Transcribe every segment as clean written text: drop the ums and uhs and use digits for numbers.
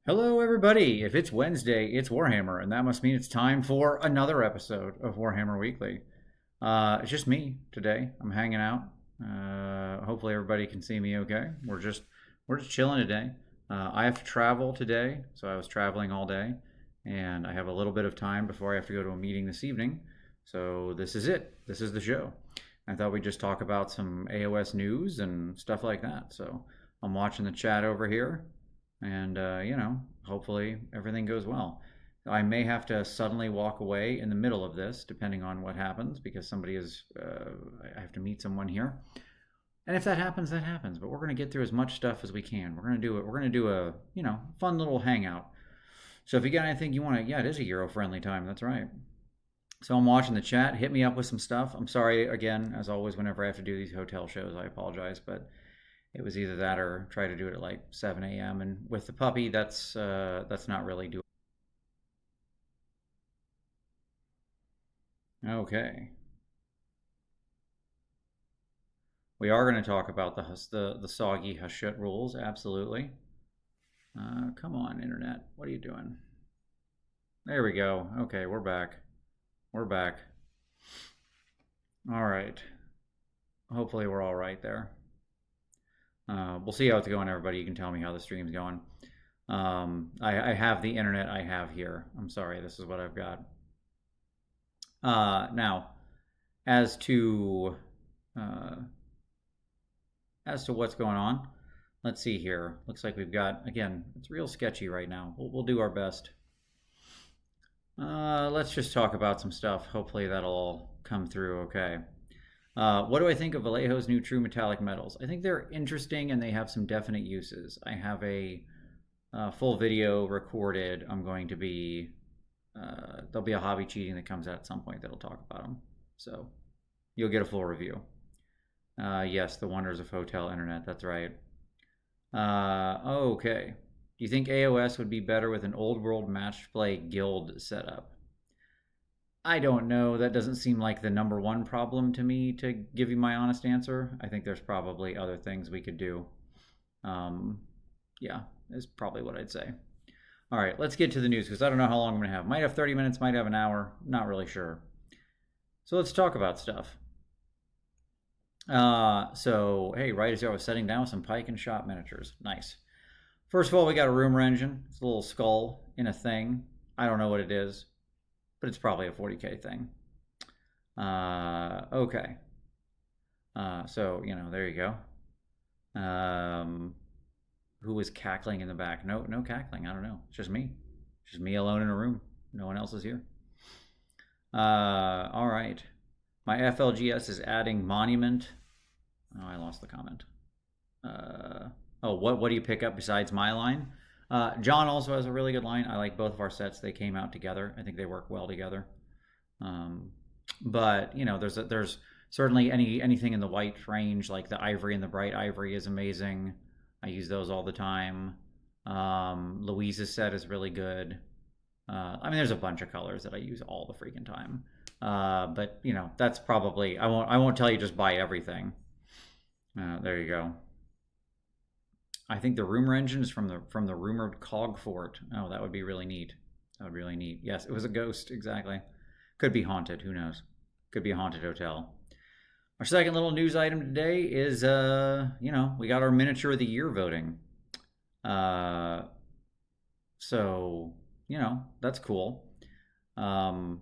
Hello, everybody. If it's Wednesday, it's Warhammer, and that must mean it's time for another episode of Warhammer Weekly. It's just me today. I'm hanging out. Hopefully, everybody can see me okay. We're just chilling today. I have to travel today, so I was traveling all day, and I have a little bit of time before I have to go to a meeting this evening. So this is it. This is the show. I thought we'd just talk about some AOS news and stuff like that. So I'm watching the chat over here and hopefully everything goes well. I may have to suddenly walk away in the middle of this depending on what happens, because I have to meet someone here, and if that happens, that happens. But we're going to get through as much stuff as we can. We're going to do a fun little hangout. So if you got anything you want to, yeah, it is a Euro friendly time, that's right. So I'm watching the chat. Hit me up with some stuff. I'm sorry again, as always, whenever I have to do these hotel shows, I apologize, but it was either that or try to do it at like 7 a.m. And with the puppy, that's not really doable. Okay. We are going to talk about the soggy Hashut rules, absolutely. Come on, internet. What are you doing? There we go. Okay, we're back. We're back. All right. Hopefully we're all right there. We'll see how it's going, everybody. You can tell me how the stream's going. I have the internet I have here. I'm sorry, this is what I've got. Now, as to what's going on, let's see here. Looks like we've got, again, it's real sketchy right now. We'll do our best. Let's just talk about some stuff. Hopefully that'll all come through okay. What do I think of Vallejo's new true metallic metals? I think they're interesting and they have some definite uses. I have a full video recorded. There'll be a hobby cheating that comes out at some point that'll talk about them. So you'll get a full review. Yes, the wonders of hotel internet. That's right. Okay. Do you think AOS would be better with an old world match play guild setup? I don't know. That doesn't seem like the number one problem to me, to give you my honest answer. I think there's probably other things we could do. Yeah, is probably what I'd say. All right, let's get to the news, because I don't know how long I'm going to have. Might have 30 minutes, might have an hour. Not really sure. So let's talk about stuff. Hey, right as I was setting down with some pike and shot miniatures. Nice. First of all, we got a rumor engine. It's a little skull in a thing. I don't know what it is, but it's probably a 40k thing. Okay. There you go. Who was cackling in the back? No cackling. I don't know. It's just me. Just me alone in a room. No one else is here. All right. My FLGS is adding monument. Oh, I lost the comment. What do you pick up besides my line? John also has a really good line. I like both of our sets. They came out together. I think they work well together. But there's certainly anything in the white range, like the ivory and the bright ivory is amazing. I use those all the time. Louise's set is really good. There's a bunch of colors that I use all the freaking time. But that's probably, I won't tell you just buy everything. There you go. I think the rumor engine is from the rumored cog fort. Oh, that would be really neat. That would be really neat. Yes, it was a ghost, exactly. Could be haunted, who knows? Could be a haunted hotel. Our second little news item today is, we got our miniature of the year voting. That's cool. I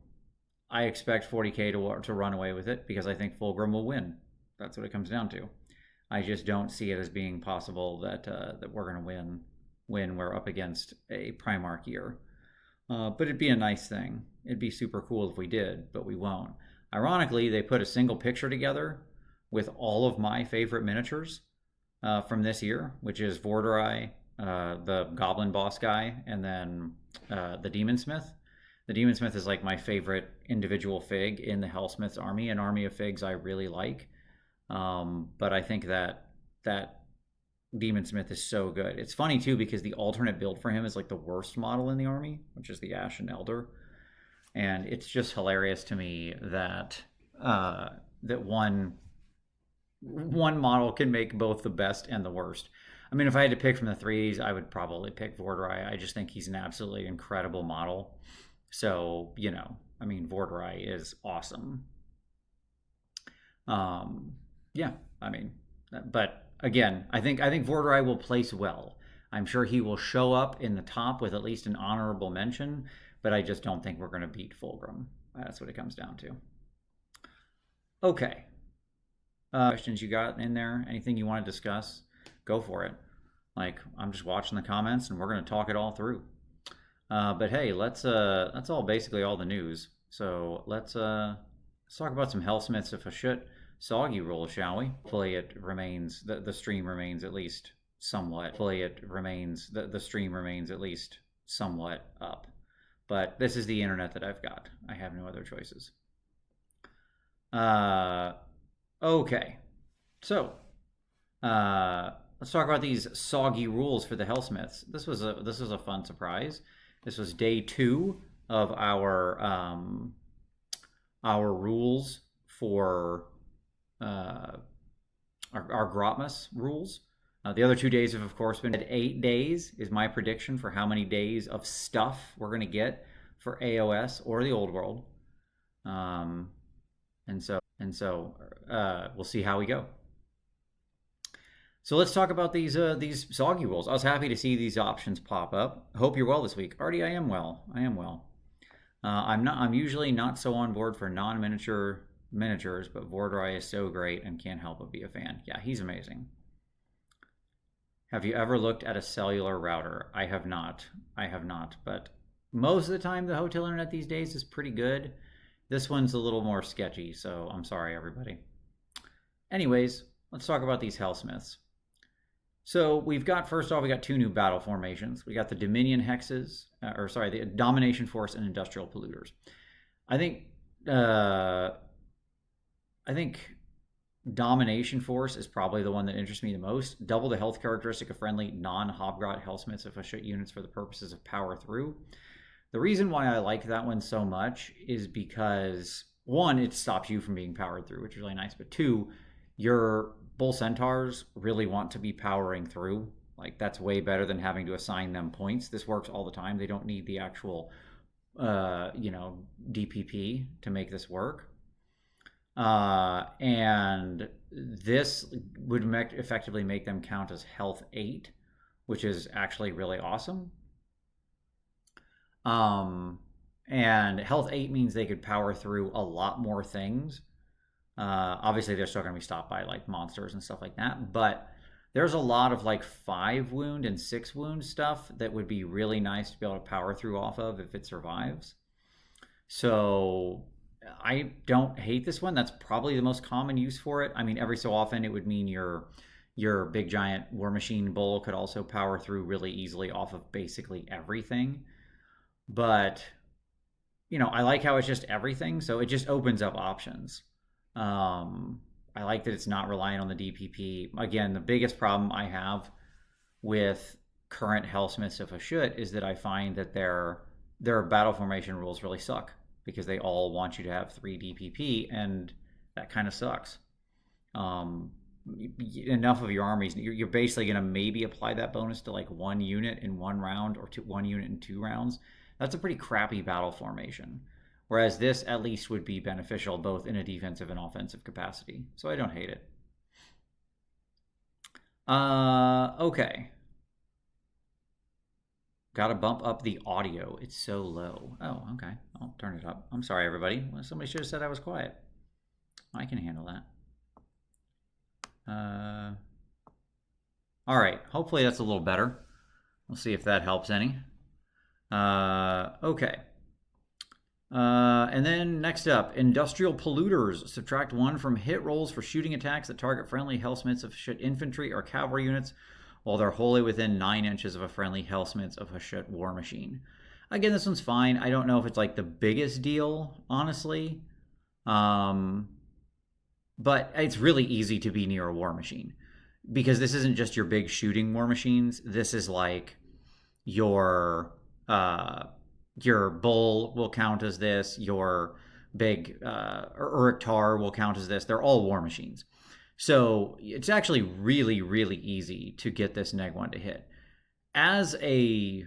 expect 40k to run away with it, because I think Fulgrim will win. That's what it comes down to. I just don't see it as being possible that we're going to win when we're up against a Primarch year. But it'd be a nice thing. It'd be super cool if we did, but we won't. Ironically, they put a single picture together with all of my favorite miniatures from this year, which is Vorderai, the Goblin Boss guy, and then the Demon Smith. The Demon Smith is like my favorite individual fig in the Hellsmith's army, an army of figs I really like. But I think that Demon Smith is so good. It's funny too, because the alternate build for him is like the worst model in the army, which is the Ashen Elder. And it's just hilarious to me that one model can make both the best and the worst. I mean, if I had to pick from the threes, I would probably pick Vorderai. I just think he's an absolutely incredible model. So, I mean, Vorderai is awesome. Yeah, I mean, but again, I think Vorderai will place well. I'm sure he will show up in the top with at least an honorable mention, but I just don't think we're going to beat Fulgrim. That's what it comes down to. Okay. Questions you got in there? Anything you want to discuss? Go for it. Like, I'm just watching the comments and we're going to talk it all through. But hey, that's all basically all the news. So let's talk about some Hellsmiths of Hashut soggy rules, shall we? Hopefully it remains, the stream remains at least somewhat. Hopefully it remains, the stream remains at least somewhat up. But this is the internet that I've got. I have no other choices. Okay. So, let's talk about these soggy rules for the Hellsmiths. This was a fun surprise. This was day 2 of our rules for our Grotmas rules. The other 2 days have, of course, been at 8 days is my prediction for how many days of stuff we're going to get for AOS or the Old World. And so we'll see how we go. So let's talk about these soggy rules. I was happy to see these options pop up. I hope you're well this week. Artie, I am well. I'm usually not so on board for non-miniatures, but Vorderai is so great and can't help but be a fan. Yeah, he's amazing. Have you ever looked at a cellular router? I have not, but most of the time the hotel internet these days is pretty good. This one's a little more sketchy, so I'm sorry, everybody. Anyways, let's talk about these Hellsmiths. So first off, we got 2 new battle formations. We got the Dominion Hexes, the Domination Force and Industrial Polluters. I think Domination Force is probably the one that interests me the most. Double the health characteristic of friendly non-Hobgrot Hellsmiths of Hashut units for the purposes of power through. The reason why I like that one so much is because, 1, it stops you from being powered through, which is really nice, but 2, your Bull Centaurs really want to be powering through. Like, that's way better than having to assign them points. This works all the time. They don't need the actual, DPP to make this work. And this would effectively make them count as health 8, which is actually really awesome. And health 8 means they could power through a lot more things. Obviously, they're still going to be stopped by like monsters and stuff like that, but there's a lot of like 5 wound and 6 wound stuff that would be really nice to be able to power through off of if it survives. So I don't hate this one. That's probably the most common use for it. I mean, every so often it would mean your big giant War Machine Bull could also power through really easily off of basically everything. But, I like how it's just everything, so it just opens up options. I like that it's not relying on the DPP. Again, the biggest problem I have with current Hellsmiths of Hashut is that I find that their battle formation rules really suck, because they all want you to have 3 DPP, and that kind of sucks. Enough of your armies, you're basically going to maybe apply that bonus to like 1 unit in 1 round or 1 unit in 2 rounds. That's a pretty crappy battle formation. Whereas this at least would be beneficial both in a defensive and offensive capacity. So I don't hate it. Okay. Got to bump up the audio. It's so low. Oh, okay. I'll turn it up. I'm sorry, everybody. Well, somebody should have said I was quiet. I can handle that. All right. Hopefully that's a little better. We'll see if that helps any. Okay. And then next up, Industrial Polluters. Subtract 1 from hit rolls for shooting attacks that target friendly Hellsmiths of Hashut infantry or cavalry units while they're wholly within 9 inches of a friendly Hellsmiths of Hashut war machine. Again, this one's fine. I don't know if it's like the biggest deal, honestly. But it's really easy to be near a war machine, because this isn't just your big shooting war machines. This is like your bull will count as this. Your big Uruk-Tar will count as this. They're all war machines. So it's actually really, really easy to get this neg 1 to hit. As a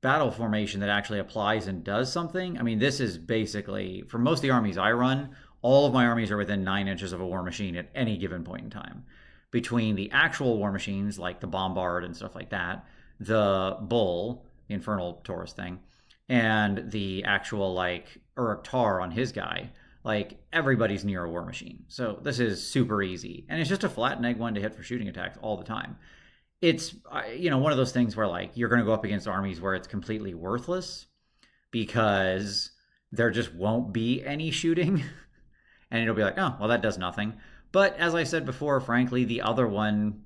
battle formation that actually applies and does something, I mean, this is basically, for most of the armies I run, all of my armies are within 9 inches of a war machine at any given point in time. Between the actual war machines, like the Bombard and stuff like that, the Bull, the Infernal Taurus thing, and the actual, like, Uruk Tar on his guy, like, everybody's near a war machine. So this is super easy. And it's just a flat neg 1 to hit for shooting attacks all the time. It's, one of those things where, like, you're going to go up against armies where it's completely worthless because there just won't be any shooting. And it'll be like, oh, well, that does nothing. But as I said before, frankly, the other one,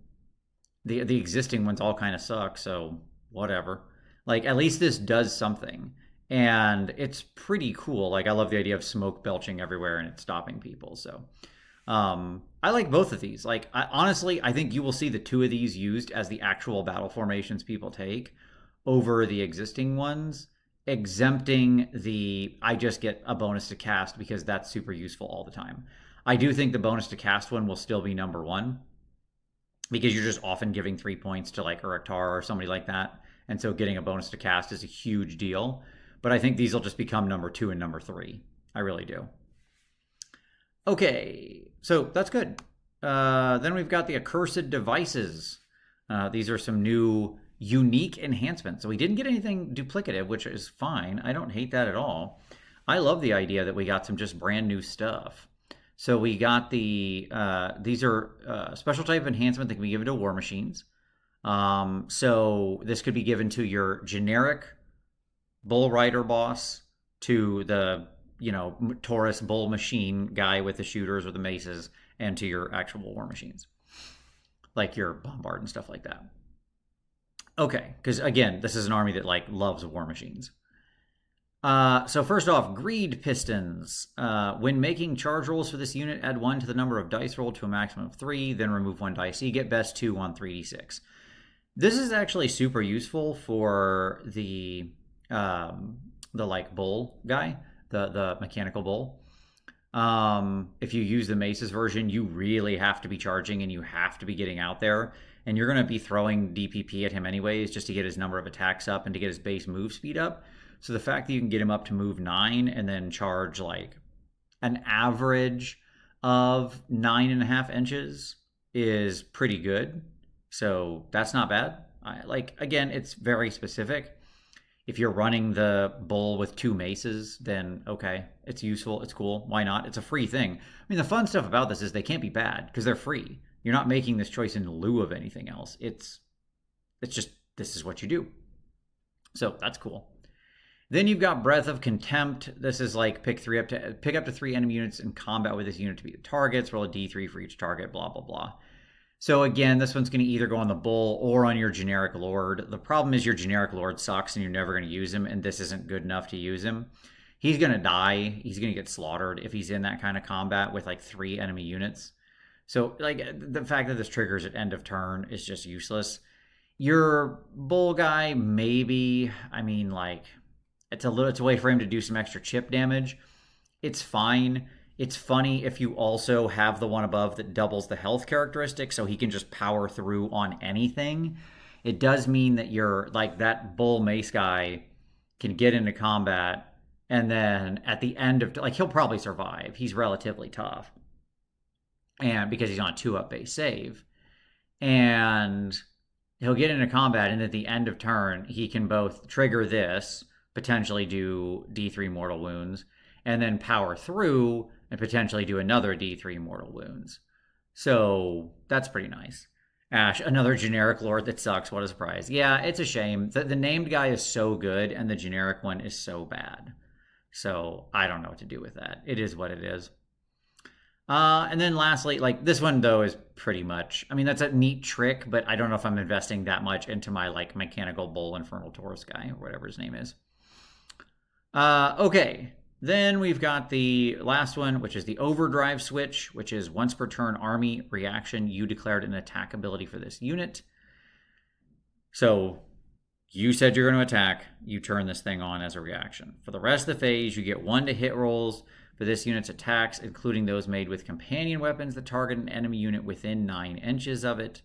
the existing ones all kind of suck. So whatever. Like, at least this does something. And it's pretty cool. Like, I love the idea of smoke belching everywhere and it's stopping people. So I like both of these. Like, honestly, I think you will see the two of these used as the actual battle formations people take over the existing ones, exempting the I just get a bonus to cast because that's super useful all the time. I do think the bonus to cast one will still be number one because you're just often giving 3 points to, like, Uruk Tar or somebody like that. And so getting a bonus to cast is a huge deal. But I think these will just become number 2 and number 3. I really do. Okay, so that's good. Then we've got the Accursed Devices. These are some new unique enhancements. So we didn't get anything duplicative, which is fine. I don't hate that at all. I love the idea that we got some just brand new stuff. So we got these are special type of enhancement that can be given to war machines. So this could be given to your generic Bull Rider boss, to the, Taurus Bull machine guy with the shooters or the maces, and to your actual war machines, like your Bombard and stuff like that. Okay, because again, this is an army that, like, loves war machines. So first off, Greed Pistons. When making charge rolls for this unit, add 1 to the number of dice rolled to a maximum of 3, then remove 1 dice. So you get best 2 on 3d6. This is actually super useful for the like bull guy, the mechanical bull. If you use the maces version, you really have to be charging and you have to be getting out there, and you're going to be throwing DPP at him anyways just to get his number of attacks up and to get his base move speed up. So the fact that you can get him up to move 9 and then charge like an average of 9.5 inches is pretty good. So that's not bad. Again, it's very specific. If you're running the bull with 2 maces, then okay, it's useful, it's cool, why not? It's a free thing. I mean, the fun stuff about this is they can't be bad because they're free. You're not making this choice in lieu of anything else. It's just, this is what you do. So that's cool. Then you've got Breath of Contempt. This is like pick up to 3 enemy units in combat with this unit to be the targets, roll a d3 for each target, blah, blah, blah. So again, this one's going to either go on the bull or on your generic lord. The problem is your generic lord sucks and you're never going to use him, and this isn't good enough to use him. He's going to die. He's going to get slaughtered if he's in that kind of combat with like 3 enemy units. So like the fact that this triggers at end of turn is just useless. Your bull guy, maybe, I mean, like, it's a way for him to do some extra chip damage. It's fine. It's funny if you also have the one above that doubles the health characteristic, so he can just power through on anything. It does mean that you're like that bull mace guy can get into combat, and then at the end of, like, he'll probably survive. He's relatively tough, and because he's on a 2-up base save, and he'll get into combat, and at the end of turn, he can both trigger this, potentially do D3 mortal wounds, and then power through and potentially do another D3 mortal wounds. So that's pretty nice. Ash, another generic lord that sucks. What a surprise. Yeah, it's a shame. The named guy is so good and the generic one is so bad. So I don't know what to do with that. It is what it is. And then lastly, like, this one though is pretty much, I mean, that's a neat trick, but I don't know if I'm investing that much into my like mechanical bull Infernal Taurus guy or whatever his name is. Okay. Then we've got the last one, which is the Overdrive switch, which is once per turn army reaction. You declared an attack ability for this unit. So you said you're going to attack. You turn this thing on as a reaction. For the rest of the phase, you get 1 to hit rolls for this unit's attacks, including those made with companion weapons that target an enemy unit within 9 inches of it.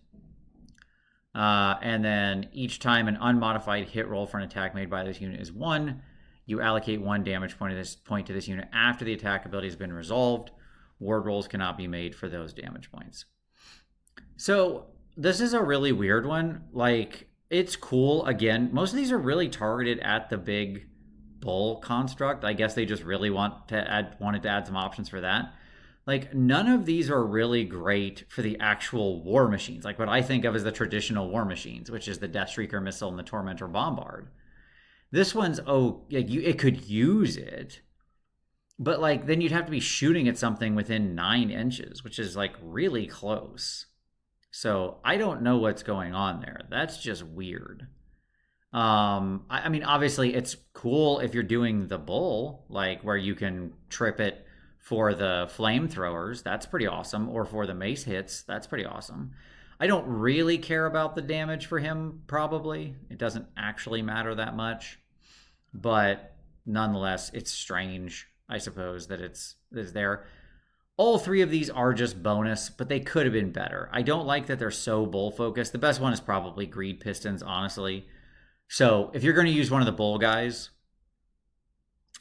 And then each time an unmodified hit roll for an attack made by this unit is 1, you allocate 1 damage point to this unit after the attack ability has been resolved. Ward rolls cannot be made for those damage points. So this is a really weird one. Like, it's cool. Again, most of these are really targeted at the big bull construct. I guess they just really wanted to add some options for that. Like, none of these are really great for the actual war machines, like what I think of as the traditional war machines, which is the Deathstreaker missile and the Tormentor Bombard. This one's, it could use it, but like then you'd have to be shooting at something within 9 inches, which is like really close. So I don't know what's going on there. That's just weird. I mean, obviously it's cool if you're doing the bull, like where you can trip it for the flamethrowers. That's pretty awesome. Or for the mace hits. That's pretty awesome. I don't really care about the damage for him, probably. It doesn't actually matter that much. But nonetheless, it's strange, I suppose, that it's there. All 3 of these are just bonus, but they could have been better. I don't like that they're so bull focused. The best one is probably Greed Pistons, honestly. So if you're going to use one of the bull guys,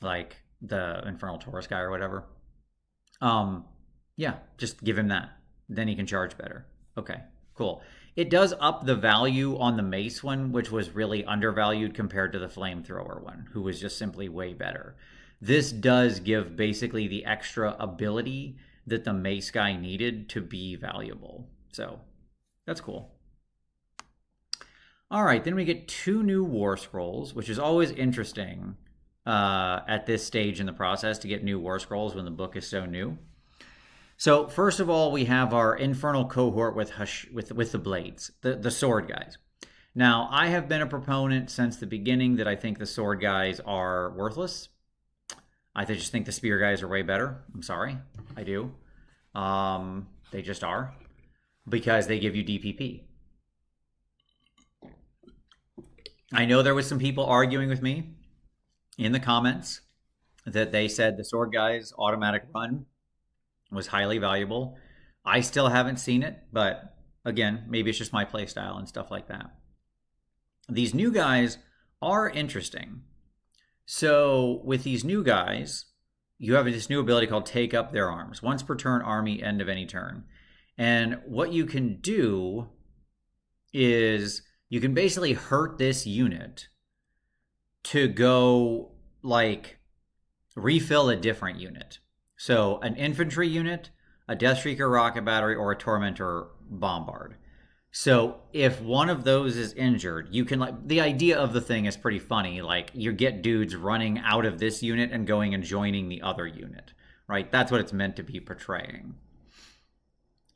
like the Infernal Taurus guy or whatever, yeah, just give him that. Then he can charge better. Okay, cool. It does up the value on the mace one, which was really undervalued compared to the flamethrower one, who was just simply way better. This does give basically the extra ability that the mace guy needed to be valuable. So that's cool. All right, then we get 2 new War Scrolls, which is always interesting at this stage in the process to get new War Scrolls when the book is so new. So first of all, we have our Infernal Cohort with the blades, the sword guys. Now, I have been a proponent since the beginning that I think the sword guys are worthless. I just think the spear guys are way better. I'm sorry, I do. They just are, because they give you DPP. I know there was some people arguing with me in the comments that they said the sword guys automatic run was highly valuable. I still haven't seen it, but again, maybe it's just my playstyle and stuff like that. These new guys are interesting. So with these new guys, you have this new ability called Take Up Their Arms. Once per turn, army, end of any turn. And what you can do is you can basically hurt this unit to go, like, refill a different unit. So an infantry unit, a Deathstreaker rocket battery, or a Tormentor Bombard. So if one of those is injured, you can, like, the idea of the thing is pretty funny. Like, you get dudes running out of this unit and going and joining the other unit, right? That's what it's meant to be portraying.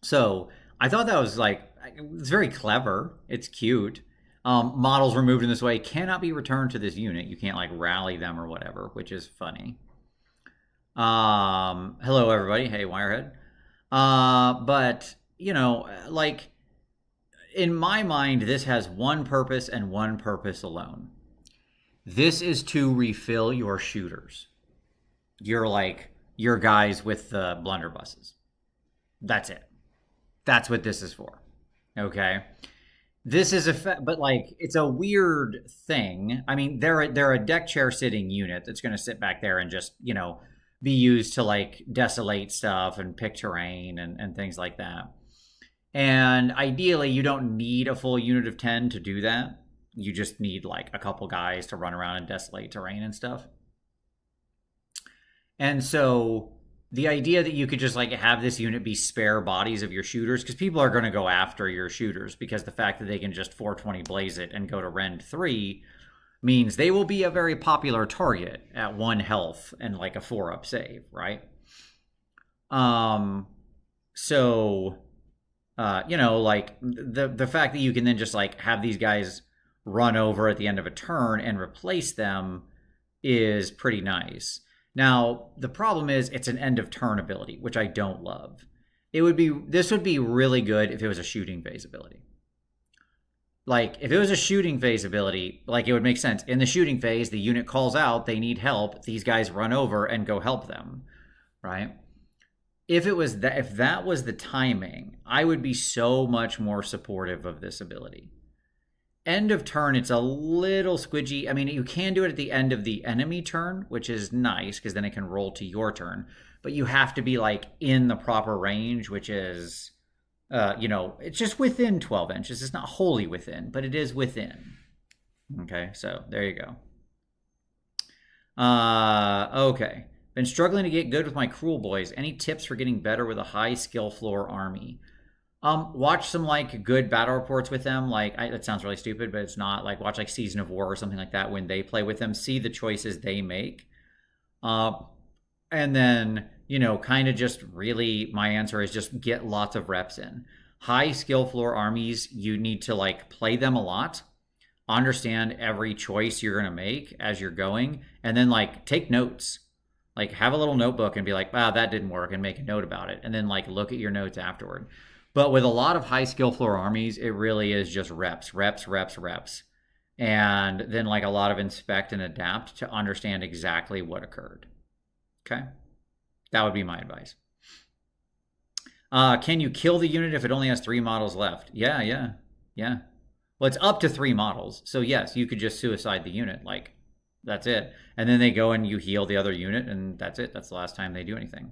So I thought that was, like, it's very clever. It's cute. Models removed in this way cannot be returned to this unit. You can't, like, rally them or whatever, which is funny. Hello, everybody. Hey, Wirehead. But, you know, like, in my mind, this has one purpose and one purpose alone. This is to refill your shooters. Your guys with the blunderbusses. That's it. That's what this is for. Okay? This is but like, it's a weird thing. I mean, they're a deck chair sitting unit that's going to sit back there and just, you know, be used to, like, desolate stuff and pick terrain and things like that. And ideally, you don't need a full unit of 10 to do that. You just need, like, a couple guys to run around and desolate terrain and stuff. And so the idea that you could just, like, have this unit be spare bodies of your shooters, because people are going to go after your shooters, because the fact that they can just 420 blaze it and go to Rend 3 means they will be a very popular target at 1 health and, like, a 4-up save, right? You know, like, the fact that you can then just, like, have these guys run over at the end of a turn and replace them is pretty nice. Now, the problem is it's an end of turn ability, which I don't love. This would be really good if it was a shooting phase ability. Like, if it was a shooting phase ability, like, it would make sense. In the shooting phase, the unit calls out, they need help, these guys run over and go help them. right? If that was the timing, I would be so much more supportive of this ability. End of turn, it's a little squidgy. I mean, you can do it at the end of the enemy turn, which is nice because then it can roll to your turn. But you have to be like in the proper range, which is, it's just within 12 inches. It's not wholly within, but it is within. Okay, so there you go. Okay. Been struggling to get good with my cruel boys. Any tips for getting better with a high skill floor army? Watch some like good battle reports with them. Like that sounds really stupid, but it's not. Like watch like Season of War or something like that when they play with them. See the choices they make, and then kind of just really my answer is just get lots of reps in. High skill floor armies, you need to like play them a lot, understand every choice you're gonna make as you're going, and then like take notes. Like have a little notebook and be like, wow, that didn't work, and make a note about it, and then like look at your notes afterward. But with a lot of high skill floor armies, it really is just reps. And then like a lot of inspect and adapt to understand exactly what occurred. Okay? That would be my advice. Can you kill the unit if it only has 3 models left? Yeah. Well, it's up to 3 models. So yes, you could just suicide the unit. Like, that's it. And then they go and you heal the other unit, and that's it. That's the last time they do anything.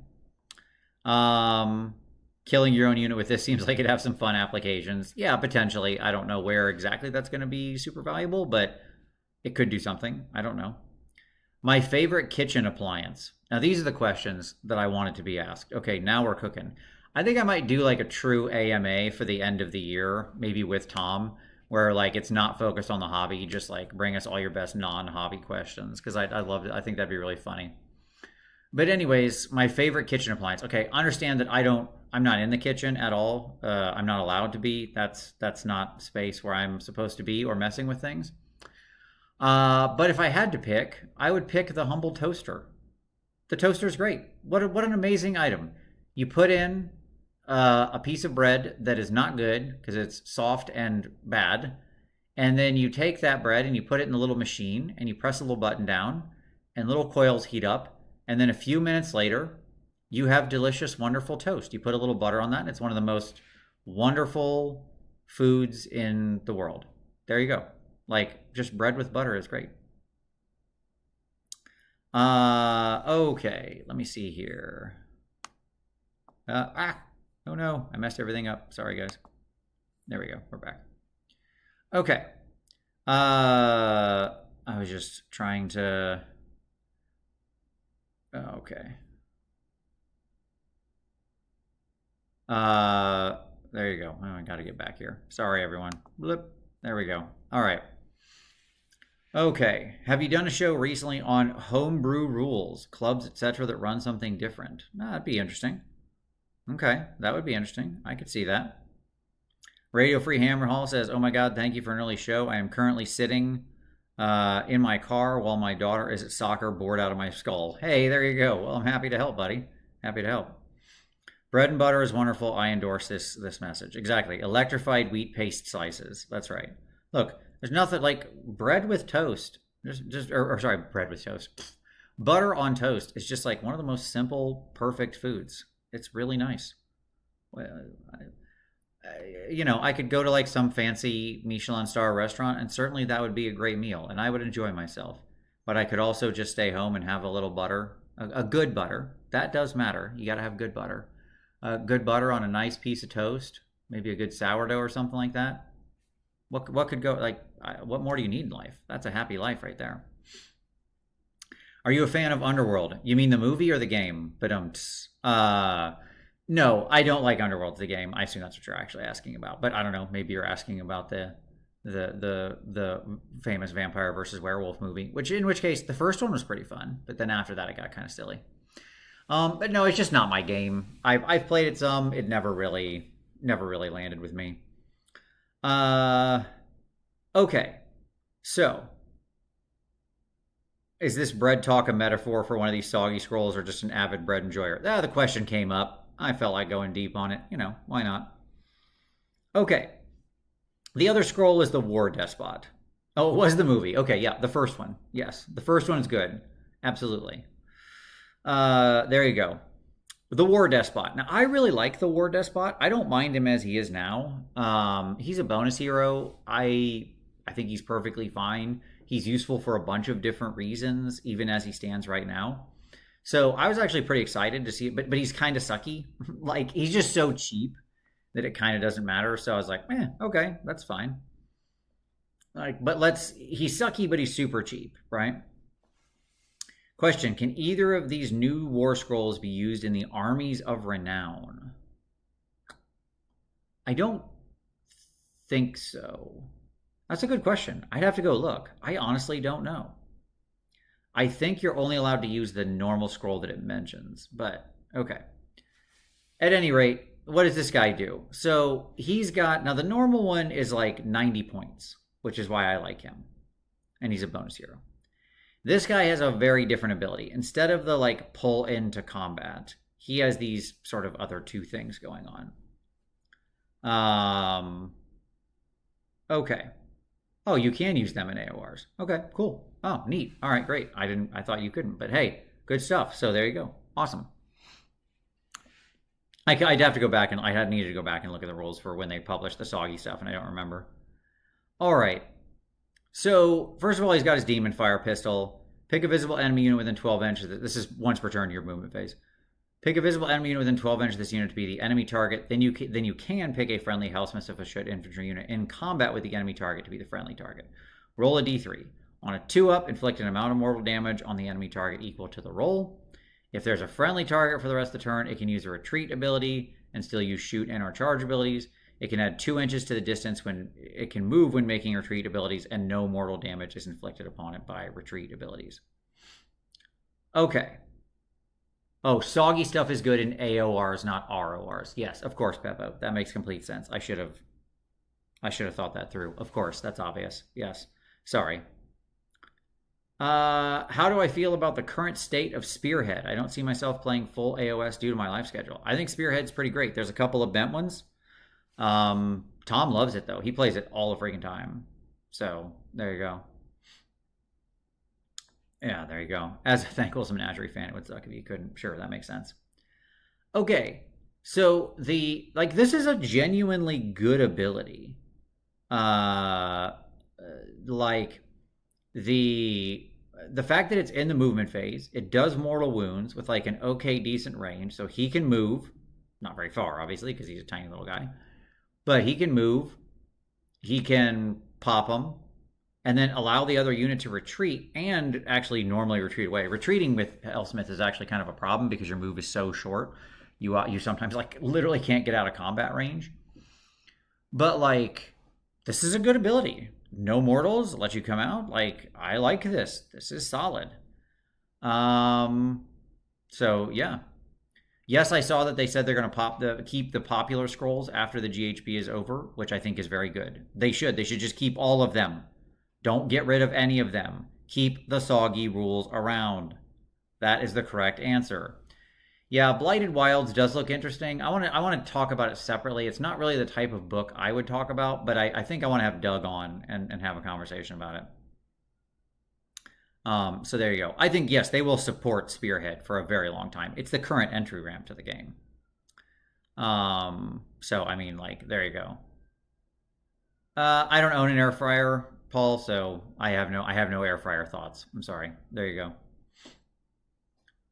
Killing your own unit with this seems like it'd have some fun applications. Yeah, potentially. I don't know where exactly that's going to be super valuable, but it could do something. I don't know. My favorite kitchen appliance. Now, these are the questions that I wanted to be asked. Okay, now we're cooking. I think I might do like a true AMA for the end of the year, maybe with Tom, where like it's not focused on the hobby. Just like bring us all your best non-hobby questions, because I love it. I think that'd be really funny. But anyways, my favorite kitchen appliance. Okay, understand that I'm not in the kitchen at all. I'm not allowed to be. That's not space where I'm supposed to be or messing with things. But if I had to pick, I would pick the humble toaster. The toaster's great. What an amazing item. You put in a piece of bread that is not good because it's soft and bad, and then you take that bread and you put it in the little machine and you press a little button down and little coils heat up. And then a few minutes later, you have delicious, wonderful toast. You put a little butter on that, and it's one of the most wonderful foods in the world. There you go. Like, just bread with butter is great. Okay, let me see here. Oh no, I messed everything up. Sorry, guys. There we go. We're back. Okay. I was just trying to... Okay. There you go. Oh, I got to get back here. Sorry, everyone. Bloop. There we go. All right. Okay. Have you done a show recently on homebrew rules, clubs, etc., that run something different? That'd be interesting. Okay, that would be interesting. I could see that. Radio Free Hammer Hall says, "Oh my God, thank you for an early show. I am currently sitting in my car while my daughter is at soccer, bored out of my skull." Hey, there you go. Well, I'm happy to help, buddy. Happy to help. Bread and butter is wonderful. I endorse this message. Exactly. Electrified wheat paste slices. That's right. Look, there's nothing like bread with toast. Bread with toast. Butter on toast is just like one of the most simple, perfect foods. It's really nice. Well, I could go to like some fancy Michelin star restaurant, and certainly that would be a great meal, and I would enjoy myself. But I could also just stay home and have a little butter, a good butter. That does matter. You got to have good butter. Good butter on a nice piece of toast, maybe a good sourdough or something like that. What could go, like, what more do you need in life? That's a happy life right there. Are you a fan of Underworld? You mean the movie or the game? No, I don't like Underworld, the game. I assume that's what you're actually asking about. But I don't know. Maybe you're asking about the famous vampire versus werewolf movie. In which case, the first one was pretty fun. But then after that, it got kind of silly. But no, it's just not my game. I've played it some. It never really landed with me. Okay. So, is this bread talk a metaphor for one of these soggy scrolls or just an avid bread enjoyer? The question came up. I felt like going deep on it. Why not? Okay. The other scroll is the War Despot. Oh, it was the movie. Okay, yeah, the first one. Yes, the first one is good. Absolutely. There you go. The War Despot. Now, I really like the War Despot. I don't mind him as he is now. He's a bonus hero. I think he's perfectly fine. He's useful for a bunch of different reasons, even as he stands right now. So I was actually pretty excited to see it, but he's kind of sucky. Like, he's just so cheap that it kind of doesn't matter. So I was like, okay, that's fine. Like, but he's sucky, but he's super cheap, right? Question, can either of these new war scrolls be used in the armies of renown? I don't think so. That's a good question. I'd have to go look. I honestly don't know. I think you're only allowed to use the normal scroll that it mentions, but okay. At any rate, what does this guy do? So he's got, now the normal one is like 90 points, which is why I like him. And he's a bonus hero. This guy has a very different ability. Instead of the like pull into combat, he has these sort of other two things going on. Okay. Oh, you can use them in AORs. Okay, cool. Oh, neat. All right, great. I thought you couldn't, but hey, good stuff. So there you go. Awesome. I'd have to go back and I had needed to go back and look at the rules for when they published the soggy stuff, and I don't remember. All right. So first of all, he's got his Demon Fire pistol. Pick a visible enemy unit within 12 inches. This is once per turn your movement phase. Pick a visible enemy unit within 12 inches of this unit to be the enemy target. Then you can pick a friendly Hellsmith of a Schutt infantry unit in combat with the enemy target to be the friendly target. Roll a d3. On a 2-up, inflict an amount of mortal damage on the enemy target equal to the roll. If there's a friendly target for the rest of the turn, it can use a retreat ability and still use shoot and or charge abilities. It can add 2 inches to the distance when it can move when making retreat abilities, and no mortal damage is inflicted upon it by retreat abilities. Okay. Oh, soggy stuff is good in AORs, not RORs. Yes, of course, Beppo. That makes complete sense. I should have thought that through. Of course, that's obvious. Yes. Sorry. How do I feel about the current state of Spearhead? I don't see myself playing full AOS due to my life schedule. I think Spearhead's pretty great. There's a couple of bent ones. Tom loves it, though. He plays it all the freaking time. So, there you go. Yeah, there you go. As a Thankless Menagerie fan, it would suck if you couldn't. Sure, that makes sense. Okay, so this is a genuinely good ability. Like the fact that it's in the movement phase, it does mortal wounds with like an okay decent range, so he can move, not very far, obviously, because he's a tiny little guy, but he can move. He can pop them. And then allow the other unit to retreat and actually normally retreat away. Retreating with Hellsmith is actually kind of a problem because your move is so short. You sometimes like literally can't get out of combat range. But like, this is a good ability. No mortals, let you come out. Like, I like this. This is solid. So yeah. Yes, I saw that they said they're going to keep the popular scrolls after the GHB is over, which I think is very good. They should just keep all of them. Don't get rid of any of them. Keep the soggy rules around. That is the correct answer. Yeah, Blighted Wilds does look interesting. I want to talk about it separately. It's not really the type of book I would talk about, but I think I want to have Doug on and have a conversation about it. So there you go. I think, yes, they will support Spearhead for a very long time. It's the current entry ramp to the game. So, I mean, like, there you go. I don't own an air fryer, Paul, so I have no air fryer thoughts. I'm sorry. There you go.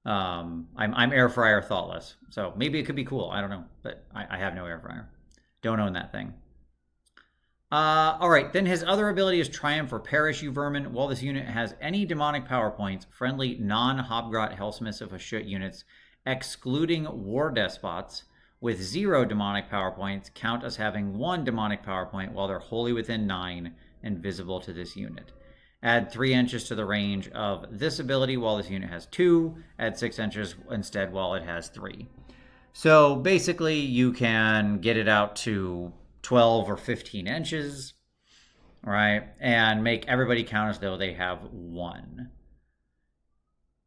I'm air fryer thoughtless, so maybe it could be cool. I don't know, but I have no air fryer. Don't own that thing. All right, then his other ability is Triumph or Perish, you vermin. While this unit has any demonic power points, friendly non-Hobgrot Hellsmiths of a Schutt units, excluding War Despots, with 0 demonic power points, count as having 1 demonic power point while they're wholly within 9 and visible to this unit. Add 3 inches to the range of this ability while this unit has 2. Add 6 inches instead while it has 3. So basically you can get it out to 12 or 15 inches, right? And make everybody count as though they have 1.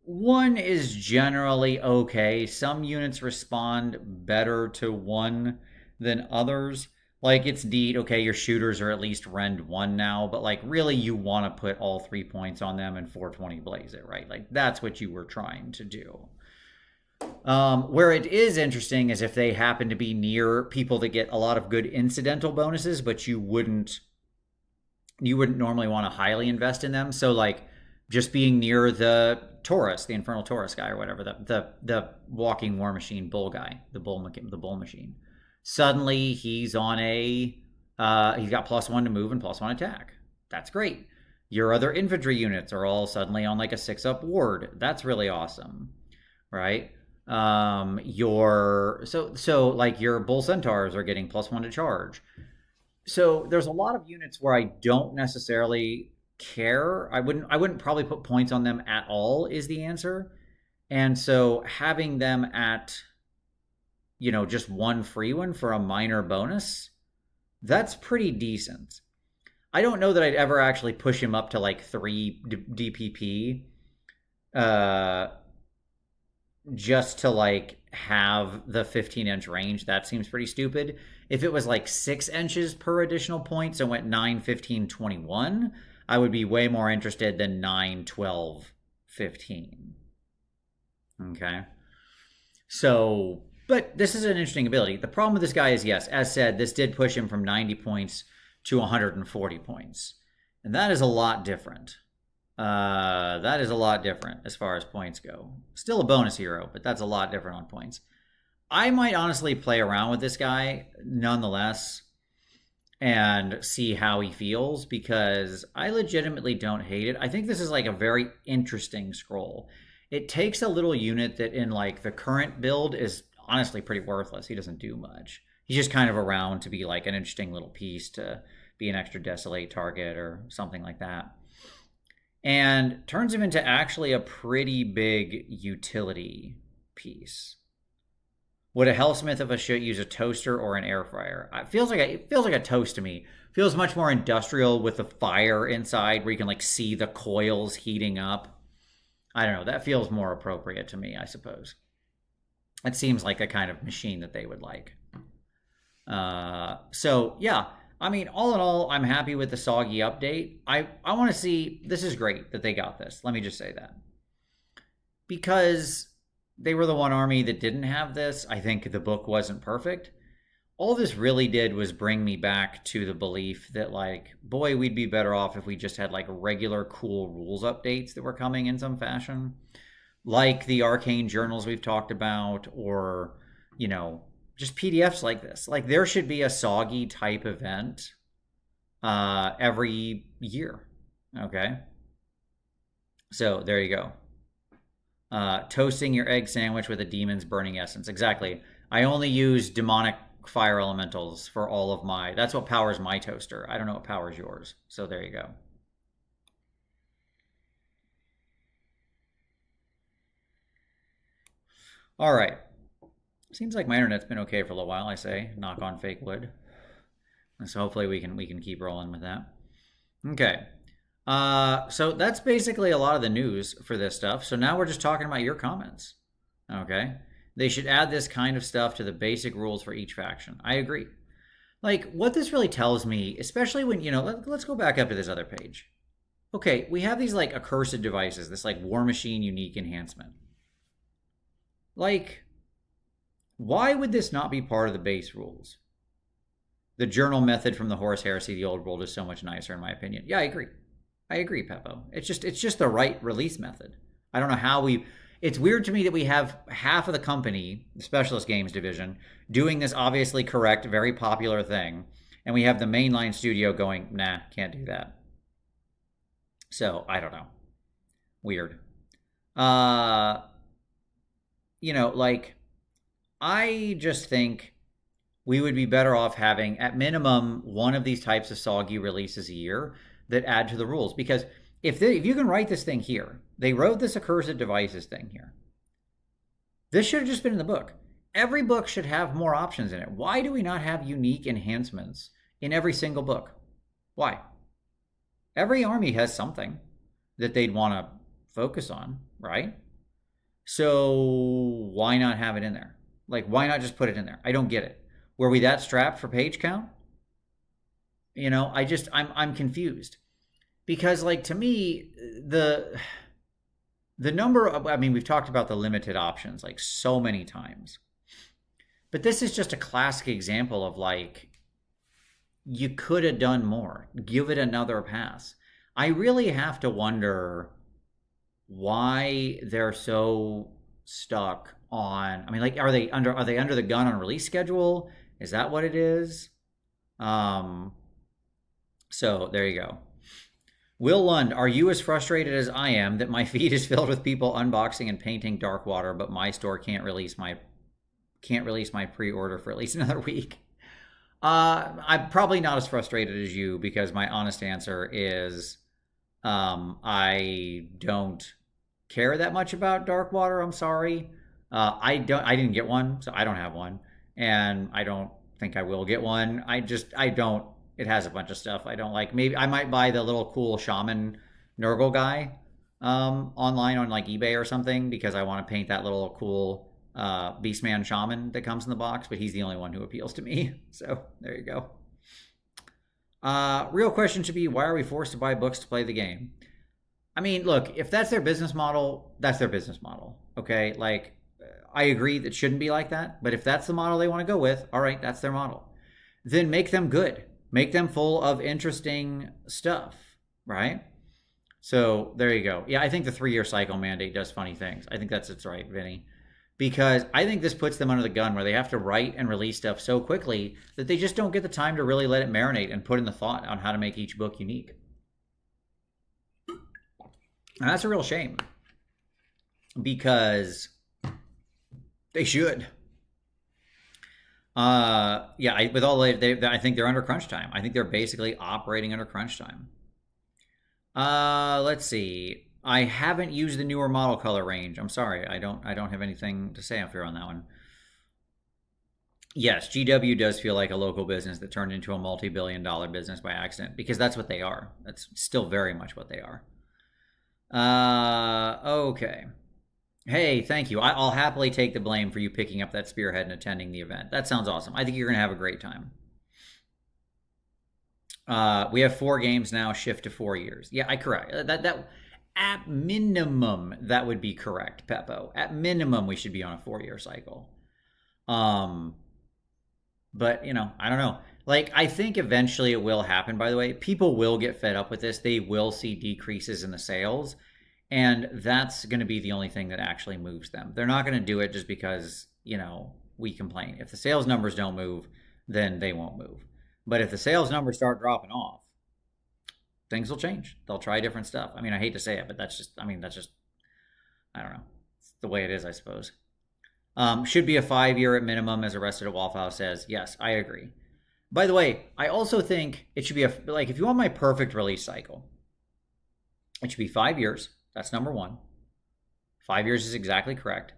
1 is generally okay. Some units respond better to 1 than others. Like, it's neat, okay, your shooters are at least rend 1 now, but like really you want to put all 3 points on them and 420 blaze it, right? Like, that's what you were trying to do. Where it is interesting is if they happen to be near people that get a lot of good incidental bonuses, but you wouldn't normally want to highly invest in them. So like just being near the Taurus, the Infernal Taurus guy or whatever, the walking war machine bull guy, the bull machine. Suddenly he's on he's got +1 to move and +1 attack. That's great. Your other infantry units are all suddenly on like a 6-up ward. That's really awesome, right? So like your bull centaurs are getting +1 to charge. So there's a lot of units where I don't necessarily care. I wouldn't probably put points on them at all is the answer. And so having them at just one free one for a minor bonus, that's pretty decent. I don't know that I'd ever actually push him up to like 3 DPP just to like have the 15-inch range. That seems pretty stupid. If it was like 6 inches per additional point, so went 9, 15, 21, I would be way more interested than 9, 12, 15. Okay. So, but this is an interesting ability. The problem with this guy is, yes, as said, this did push him from 90 points to 140 points. And that is a lot different. That is a lot different as far as points go. Still a bonus hero, but that's a lot different on points. I might honestly play around with this guy nonetheless and see how he feels, because I legitimately don't hate it. I think this is like a very interesting scroll. It takes a little unit that in like the current build is honestly pretty worthless. He doesn't do much. He's just kind of around to be like an interesting little piece to be an extra desolate target or something like that. And turns him into actually a pretty big utility piece. Would a Hellsmith of a shit use a toaster or an air fryer? It feels like a toast to me. Feels much more industrial with the fire inside where you can like see the coils heating up. I don't know. That feels more appropriate to me, I suppose. It seems like a kind of machine that they would like. So yeah, I mean, all in all, I'm happy with the soggy update. I want to see, this is great that they got this. Let me just say that. Because they were the one army that didn't have this. I think the book wasn't perfect. All this really did was bring me back to the belief that, like, boy, we'd be better off if we just had, like, regular cool rules updates that were coming in some fashion. Like the arcane journals we've talked about, or, just PDFs like this. Like, there should be a soggy type event every year. Okay? So, there you go. Toasting your egg sandwich with a demon's burning essence. Exactly. I only use demonic fire elementals for all of my... That's what powers my toaster. I don't know what powers yours. So there you go. All right. Seems like my internet's been okay for a little while, I say. Knock on fake wood. And so hopefully we can keep rolling with that. Okay. So that's basically a lot of the news for this stuff. So now we're just talking about your comments. Okay. They should add this kind of stuff to the basic rules for each faction. I agree. Like, what this really tells me, especially when, let's go back up to this other page. Okay, we have these, like, accursed devices, this, like, War Machine unique enhancement. Like, why would this not be part of the base rules? The journal method from the Horus Heresy, the old world, is so much nicer, in my opinion. Yeah, I agree, Peppo. It's just the right release method. I don't know how it's weird to me that we have half of the company, the Specialist Games division, doing this obviously correct, very popular thing, and we have the mainline studio going, nah, can't do that. So, I don't know. Weird. I just think we would be better off having, at minimum, one of these types of soggy releases a year that add to the rules. Because if you can write this thing here, they wrote this accursed devices thing here. This should have just been in the book. Every book should have more options in it. Why do we not have unique enhancements in every single book? Why? Every army has something that they'd want to focus on, right? So why not have it in there? Like, why not just put it in there? I don't get it. Were we that strapped for page count? I'm confused. Because, like, to me, the the number of, I mean, we've talked about the limited options like so many times, but this is just a classic example of like, you could have done more. Give it another pass. I really have to wonder why they're so stuck on, I mean, like, are they under the gun on release schedule? Is that what it is? Um so there you go. Will Lund, are you as frustrated as I am that my feed is filled with people unboxing and painting Darkwater, but my store can't release my pre-order for at least another week? I'm probably not as frustrated as you, because my honest answer is I don't care that much about Darkwater. I'm sorry. I didn't get one, so I don't have one, and I don't think I will get one. I don't. It has a bunch of stuff I don't like. Maybe I might buy the little cool shaman Nurgle guy online on like eBay or something, because I want to paint that little cool Beastman shaman that comes in the box. But he's the only one who appeals to me. So there you go. Real question should be, why are we forced to buy books to play the game? I mean, look, if that's their business model, that's their business model. Okay, like, I agree that shouldn't be like that. But if that's the model they want to go with, all right, that's their model. Then make them good. Make them full of interesting stuff, right? So there you go. Yeah, I think the 3-year cycle mandate does funny things. I think it's right, Vinny. Because I think this puts them under the gun where they have to write and release stuff so quickly that they just don't get the time to really let it marinate and put in the thought on how to make each book unique. And that's a real shame, because they should. Yeah, I think they're under crunch time. I think they're basically operating under crunch time. Let's see. I haven't used the newer model color range. I'm sorry. I don't have anything to say up here on that one. Yes, GW does feel like a local business that turned into a multi-billion-dollar business by accident, because that's what they are. That's still very much what they are. Okay. Hey, thank you. I'll happily take the blame for you picking up that spearhead and attending the event. That sounds awesome. I think you're going to have a great time. We have 4 games now, shift to 4 years. Yeah, I correct. That at minimum, that would be correct, Peppo. At minimum, we should be on a 4-year cycle. But, you know, I don't know. Like, I think eventually it will happen, by the way. People will get fed up with this. They will see decreases in the sales. And that's going to be the only thing that actually moves them. They're not going to do it just because, you know, we complain. If the sales numbers don't move, then they won't move. But if the sales numbers start dropping off, things will change. They'll try different stuff. I mean, I hate to say it, but that's just, I don't know. It's the way it is, I suppose. Should be a 5-year at minimum, as Arrested at Waffle says. Yes, I agree. By the way, I also think it should be if you want my perfect release cycle, it should be 5 years. That's number 1. 5 years is exactly correct.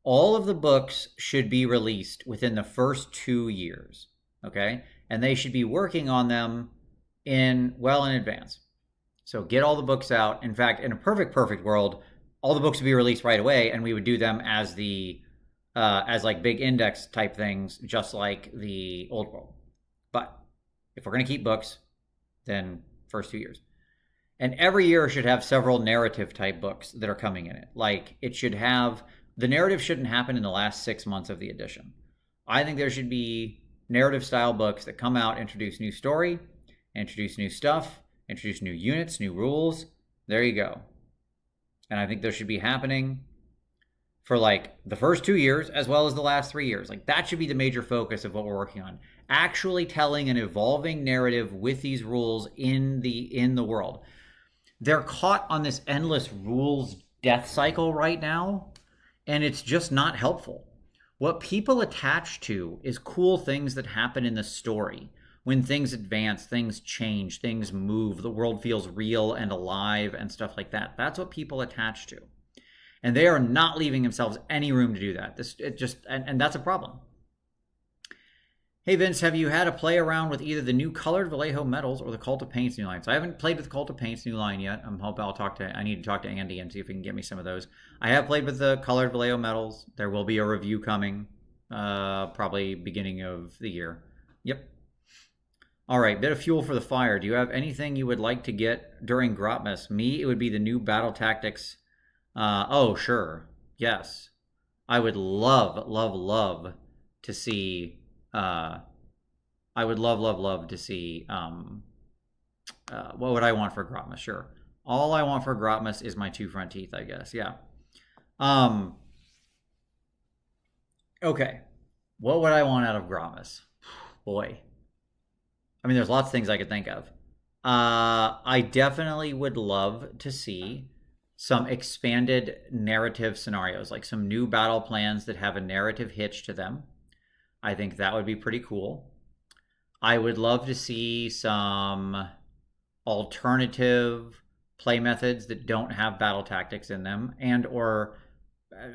All of the books should be released within the first 2 years, okay? And they should be working on them well in advance. So get all the books out. In fact, in a perfect world, all the books would be released right away, and we would do them as as like big index type things, just like the old world. But if we're going to keep books, then first 2 years. And every year should have several narrative type books that are coming in it. Like, it should have, the narrative shouldn't happen in the last 6 months of the edition. I think there should be narrative style books that come out, introduce new story, introduce new stuff, introduce new units, new rules. There you go. And I think those should be happening for like the first 2 years as well as the last 3 years. Like, that should be the major focus of what we're working on. Actually telling an evolving narrative with these rules in the world. They're caught on this endless rules death cycle right now, and it's just not helpful. What people attach to is cool things that happen in the story. When things advance, things change, things move, the world feels real and alive and stuff like that. That's what people attach to. And they are not leaving themselves any room to do that. And that's a problem. Hey Vince, have you had a play around with either the new colored Vallejo metals or the Cult of Paint's new line? So I haven't played with Cult of Paint's new line yet. I'm hoping I need to talk to Andy and see if he can get me some of those. I have played with the colored Vallejo metals. There will be a review coming, probably beginning of the year. Yep. All right, bit of fuel for the fire. Do you have anything you would like to get during Grotmas? Me, it would be the new Battle Tactics Oh, sure. Yes. I would love, love, love to see. I would love, love, love to see. What would I want for Grotmus? Sure. All I want for Grotmus is my 2 front teeth, I guess. Yeah. Um. Okay. What would I want out of Grotmus? Boy. I mean, there's lots of things I could think of. I definitely would love to see some expanded narrative scenarios, like some new battle plans that have a narrative hitch to them. I think that would be pretty cool. I would love to see some alternative play methods that don't have battle tactics in them, and or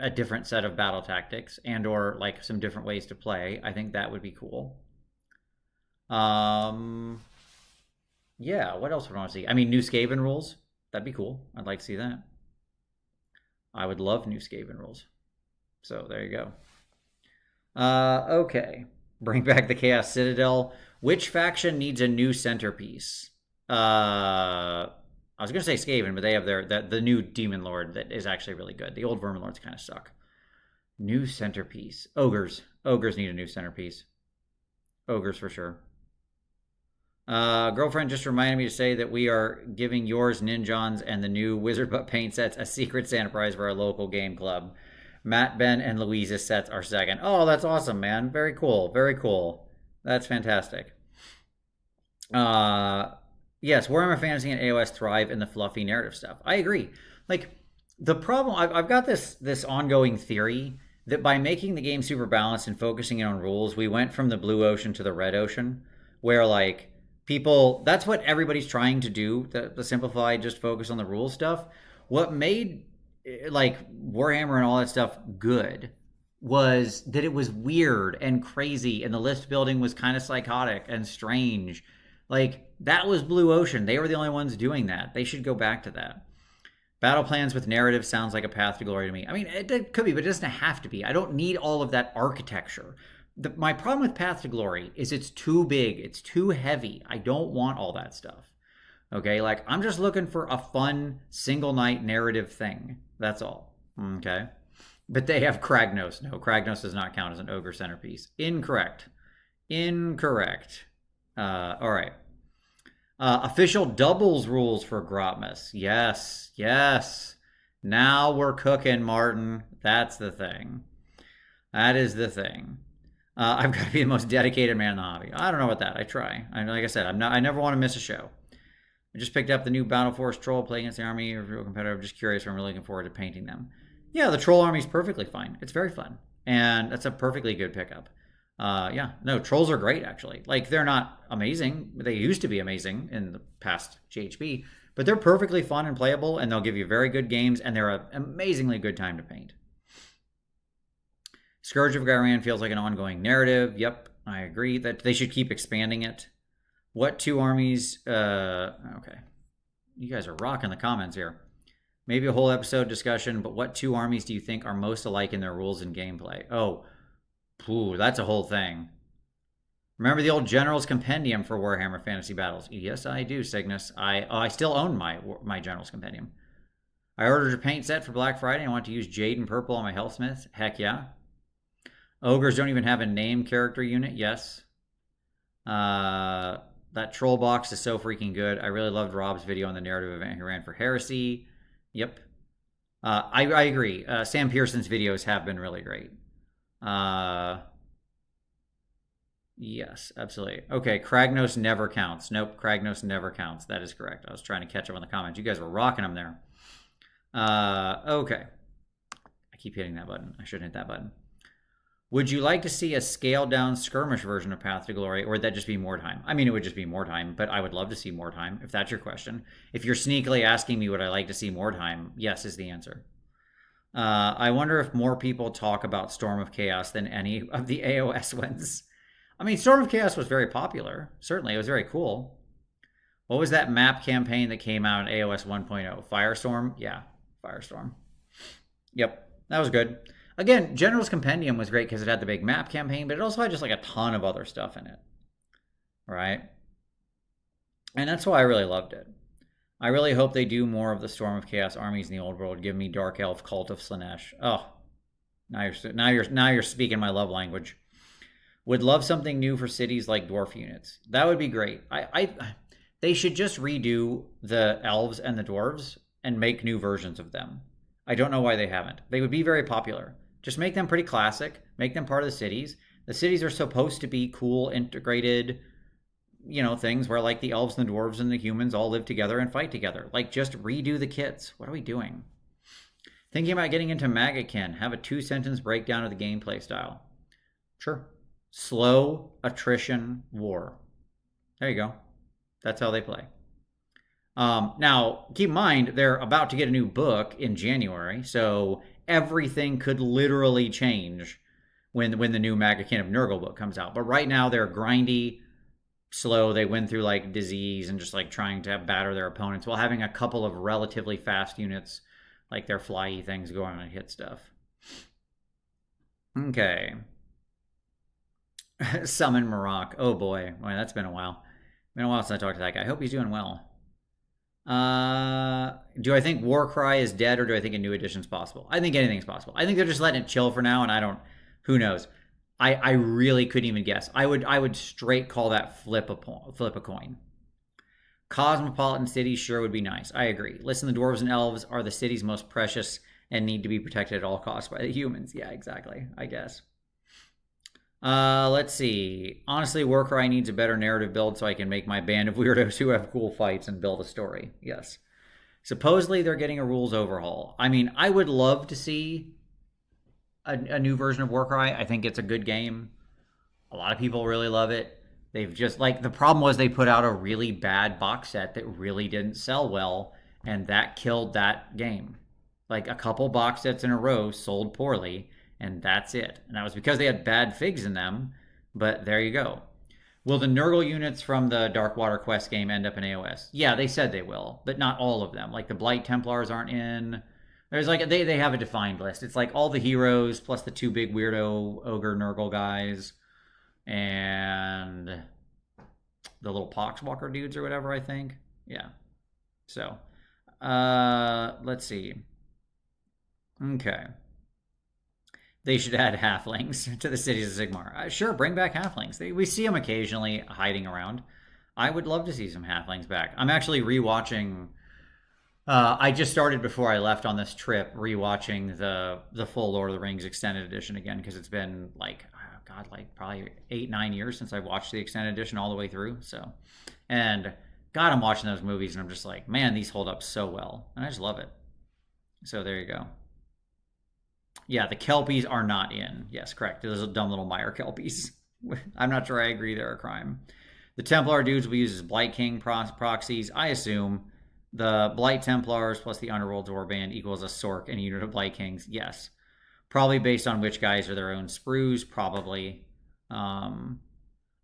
a different set of battle tactics, and or like some different ways to play. I think that would be cool. um yeah, what else would I want to see? I mean, new Skaven rules, that'd be cool. I'd like to see that. I would love new Skaven rules. So there you go. Okay. Bring back the Chaos Citadel. Which faction needs a new centerpiece? I was gonna say Skaven, but they have the new Demon Lord that is actually really good. The old Vermin Lords kind of suck. New centerpiece. Ogres. Ogres need a new centerpiece. Ogres for sure. Girlfriend just reminded me to say that we are giving yours, Ninjons, and the new Wizard Butt paint sets a secret Santa prize for our local game club. Matt, Ben, and Louise's sets are second. Oh, that's awesome, man. Very cool. Very cool. That's fantastic. Yes, Warhammer Fantasy and AOS thrive in the fluffy narrative stuff. I agree. Like, the problem, I've got this ongoing theory that by making the game super balanced and focusing on rules, we went from the blue ocean to the red ocean, where like people, that's what everybody's trying to do, the simplified, just focus on the rule stuff. What made like Warhammer and all that stuff good was that it was weird and crazy, and the list building was kind of psychotic and strange. Like, that was Blue Ocean. They were the only ones doing that. They should go back to that. Battle plans with narrative sounds like a path to glory to me. I mean, it could be, but it doesn't have to be. I don't need all of that architecture. My problem with Path to Glory is it's too big. It's too heavy. I don't want all that stuff. Okay, like, I'm just looking for a fun single night narrative thing. That's all. Okay. But they have Kragnos. No, Kragnos does not count as an ogre centerpiece. Incorrect. Incorrect. All right. Official doubles rules for Grotmus. Yes, yes. Now we're cooking, Martin. That's the thing. That is the thing. I've got to be the most dedicated man in the hobby. I don't know about that. I try. Like I said, I never want to miss a show. I just picked up the new Battle Force Troll playing against the army. Real competitive. I'm just curious. I'm really looking forward to painting them. Yeah, the Troll army is perfectly fine. It's very fun. And that's a perfectly good pickup. Yeah, no, Trolls are great, actually. Like, they're not amazing. They used to be amazing in the past GHB, but they're perfectly fun and playable, and they'll give you very good games, and they're an amazingly good time to paint. Scourge of Ghyran feels like an ongoing narrative. Yep, I agree that they should keep expanding it. What 2 armies... okay. You guys are rocking the comments here. Maybe a whole episode discussion, but what 2 armies do you think are most alike in their rules and gameplay? Oh, ooh, that's a whole thing. Remember the old General's Compendium for Warhammer Fantasy Battles? Yes, I do, Cygnus. I still own my General's Compendium. I ordered a paint set for Black Friday. I want to use Jade and Purple on my Healthsmiths. Heck yeah. Ogres don't even have a name character unit. Yes. That troll box is so freaking good. I really loved Rob's video on the narrative event he ran for Heresy. Yep. I agree. Sam Pearson's videos have been really great. Yes, absolutely. Okay, Kragnos never counts. Nope, Kragnos never counts. That is correct. I was trying to catch up on the comments. You guys were rocking them there. Okay. I keep hitting that button. I shouldn't hit that button. Would you like to see a scaled-down skirmish version of Path to Glory, or would that just be more time? I mean, it would just be more time, but I would love to see more time, if that's your question. If you're sneakily asking me would I like to see more time, yes is the answer. I wonder if more people talk about Storm of Chaos than any of the AOS ones. I mean, Storm of Chaos was very popular. Certainly, it was very cool. What was that map campaign that came out in AOS 1.0? Firestorm? Yeah, Firestorm. Yep, that was good. Again, General's Compendium was great because it had the big map campaign, but it also had just like a ton of other stuff in it. Right? And that's why I really loved it. I really hope they do more of the Storm of Chaos armies in the old world. Give me Dark Elf Cult of Slaanesh. Oh, now you're speaking my love language. Would love something new for cities like dwarf units. That would be great. They should just redo the elves and the dwarves and make new versions of them. I don't know why they haven't. They would be very popular. Just make them pretty classic. Make them part of the cities. The cities are supposed to be cool, integrated, things where like the elves and the dwarves and the humans all live together and fight together. Like just redo the kits. What are we doing? Thinking about getting into Magakin. Have a 2-sentence breakdown of the gameplay style. Sure. Slow attrition war. There you go. That's how they play. Now, keep in mind, they're about to get a new book in January, so everything could literally change when the new Magakin of Nurgle book comes out. But right now, they're grindy, slow. They win through like disease and just like trying to batter their opponents while having a couple of relatively fast units, like their flyy things, going and hit stuff. Okay. Summon Maroc. Oh boy. Boy, that's been a while. Been a while since I talked to that guy. I hope he's doing well. Do I think Warcry is dead, or do I think a new edition is possible? I think anything's possible. I think they're just letting it chill for now, and who knows? I really couldn't even guess. I would straight call that flip a coin. Cosmopolitan cities sure would be nice. I agree. Listen, the dwarves and elves are the city's most precious and need to be protected at all costs by the humans. Yeah, exactly. I guess. Let's see. Honestly, Warcry needs a better narrative build so I can make my band of weirdos who have cool fights and build a story. Yes. Supposedly they're getting a rules overhaul. I mean, I would love to see a new version of Warcry. I think it's a good game. A lot of people really love it. They've just, like, the problem was they put out a really bad box set that really didn't sell well, and that killed that game. Like, a couple box sets in a row sold poorly, and that's it. And that was because they had bad figs in them, but there you go. Will the Nurgle units from the Darkwater Quest game end up in AOS? Yeah, they said they will, but not all of them. Like the Blight Templars aren't in. There's like, they have a defined list. It's like all the heroes plus the 2 big weirdo ogre Nurgle guys and the little Poxwalker dudes or whatever, I think. Yeah. So, let's see. Okay. They should add halflings to the cities of Sigmar. Sure, bring back halflings. We see them occasionally hiding around. I would love to see some halflings back. I'm actually rewatching. I just started before I left on this trip rewatching the full Lord of the Rings extended edition again because it's been like, oh God, like probably 8-9 years since I watched the extended edition all the way through. So, and God, I'm watching those movies and I'm just like, man, these hold up so well, and I just love it. So there you go. Yeah, the Kelpies are not in. Yes, correct. Those are dumb little Meyer Kelpies. I'm not sure I agree they're a crime. The Templar dudes will use as Blight King proxies. I assume the Blight Templars plus the Underworld's Warband equals a Sork and a unit of Blight Kings. Yes. Probably based on which guys are their own sprues. Probably. I